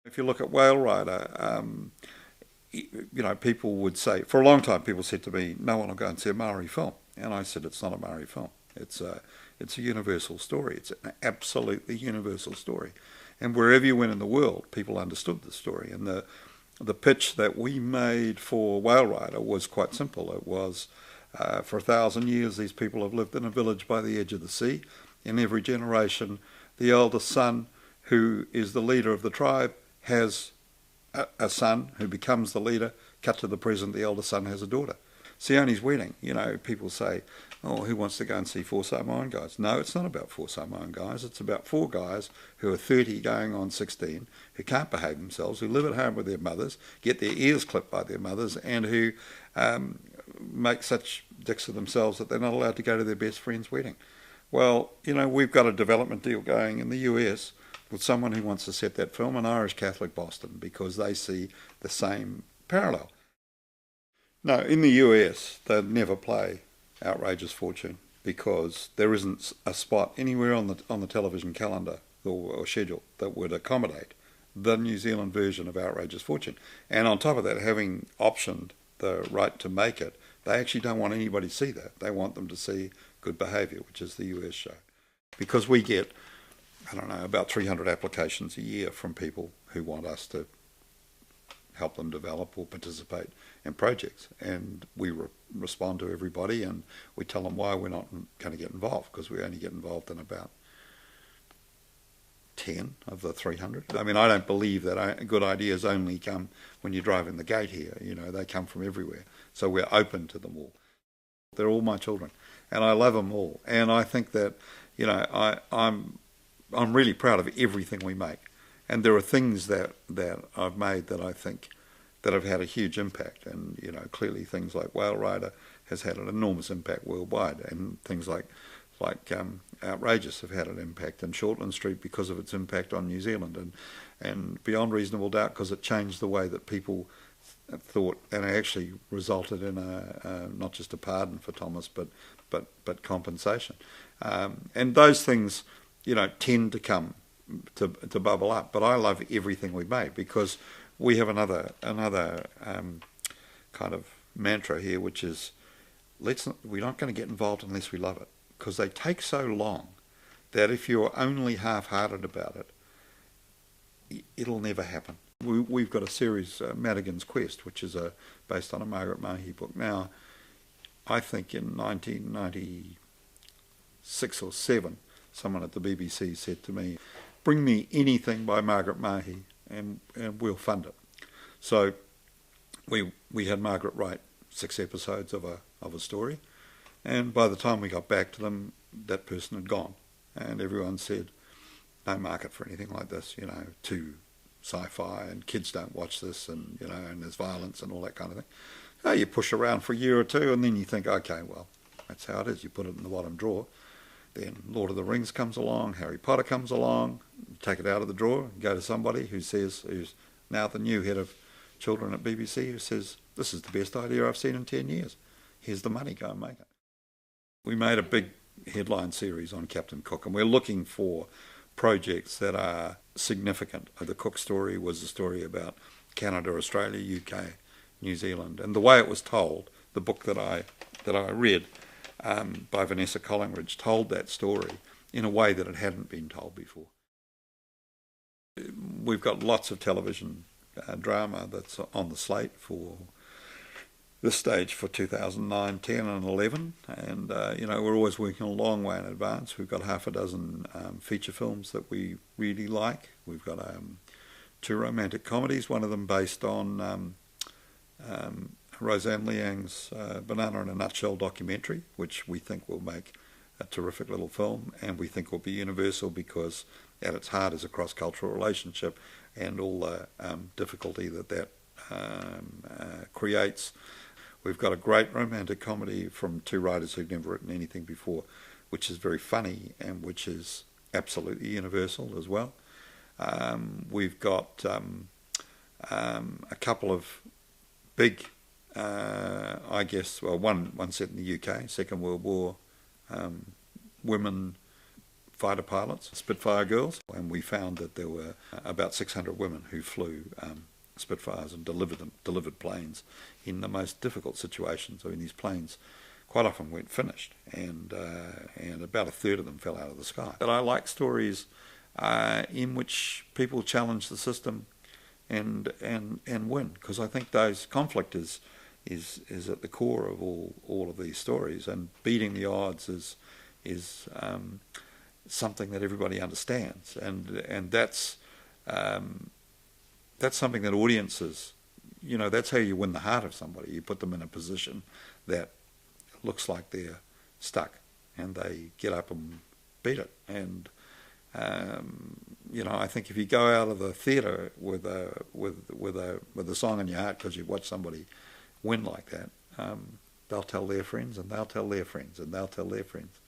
If you look at Whale Rider, people would say, for a long time, people said to me, no one will go and see a Maori film. And I said, it's not a Maori film. It's a universal story. It's an absolutely universal story. And wherever you went in the world, people understood the story. And the pitch that we made for Whale Rider was quite simple. It was, for 1,000 years, these people have lived in a village by the edge of the sea. In every generation, the eldest son, who is the leader of the tribe, has a son who becomes the leader. Cut to the present, the eldest son has a daughter. Siones' wedding, people say, oh, who wants to go and see four Samoan guys? No, it's not about four Samoan guys. It's about four guys who are 30 going on 16, who can't behave themselves, who live at home with their mothers, get their ears clipped by their mothers, and who make such dicks of themselves that they're not allowed to go to their best friend's wedding. Well, we've got a development deal going in the US with someone who wants to set that film in Irish Catholic Boston because they see the same parallel. No, in the US, they'd never play Outrageous Fortune because there isn't a spot anywhere on the television calendar or schedule that would accommodate the New Zealand version of Outrageous Fortune. And on top of that, having optioned the right to make it, they actually don't want anybody to see that. They want them to see Good Behaviour, which is the US show. Because we get, about 300 applications a year from people who want us to help them develop or participate in projects. And we respond to everybody and we tell them why we're not going to get involved, because we only get involved in about 10 of the 300. I don't believe that good ideas only come when you drive in the gate here. They come from everywhere. So we're open to them all. They're all my children and I love them all. And I think that, I'm really proud of everything we make. And there are things that I've made that I think that have had a huge impact. And, clearly things like Whale Rider has had an enormous impact worldwide. And things like Outrageous have had an impact. And Shortland Street because of its impact on New Zealand. And Beyond Reasonable Doubt because it changed the way that people thought, and it actually resulted in not just a pardon for Thomas, but compensation. And those things, tend to come to bubble up. But I love everything we make because we have another kind of mantra here, which is we're not going to get involved unless we love it, because they take so long that if you're only half-hearted about it, it'll never happen. We've got a series, Madigans Quest, which is based on a Margaret Mahy book. Now, I think in 1996 or 7, someone at the BBC said to me, bring me anything by Margaret Mahy and we'll fund it. So we had Margaret write 6 episodes of a story, and by the time we got back to them, that person had gone, and everyone said, no market for anything like this, too sci-fi, and kids don't watch this, and and there's violence and all that kind of thing. So you push around for a year or two, and then you think, okay, well, that's how it is. You put it in the bottom drawer. Then Lord of the Rings comes along, Harry Potter comes along, you take it out of the drawer, and go to somebody who's now the new head of children at BBC, who says, this is the best idea I've seen in 10 years. Here's the money, go and make it. We made a big headline series on Captain Cook, and we're looking for projects that are significant. The Cook story was a story about Canada, Australia, UK, New Zealand, and the way it was told, the book that I read by Vanessa Collingridge told that story in a way that it hadn't been told before. We've got lots of television drama that's on the slate for this stage for 2009, 10 and 11, and we're always working a long way in advance. We've got half a dozen feature films that we really like. We've got 2 romantic comedies, one of them based on Roseanne Liang's Banana in a Nutshell documentary, which we think will make a terrific little film, and we think will be universal because at its heart is a cross-cultural relationship and all the difficulty that creates. We've got a great romantic comedy from 2 writers who've never written anything before, which is very funny and which is absolutely universal as well. We've got a couple of big, one set in the UK, Second World War, women fighter pilots, Spitfire girls, and we found that there were about 600 women who flew Spitfires and delivered planes in the most difficult situations. I mean, these planes quite often weren't finished, and about a third of them fell out of the sky. But I like stories in which people challenge the system and win, because I think those conflict is at the core of all of these stories, and beating the odds is something that everybody understands, and that's something that audiences, that's how you win the heart of somebody. You put them in a position that looks like they're stuck, and they get up and beat it. And I think if you go out of the theatre with a song in your heart because you've watched somebody win like that, they'll tell their friends, and they'll tell their friends, and they'll tell their friends.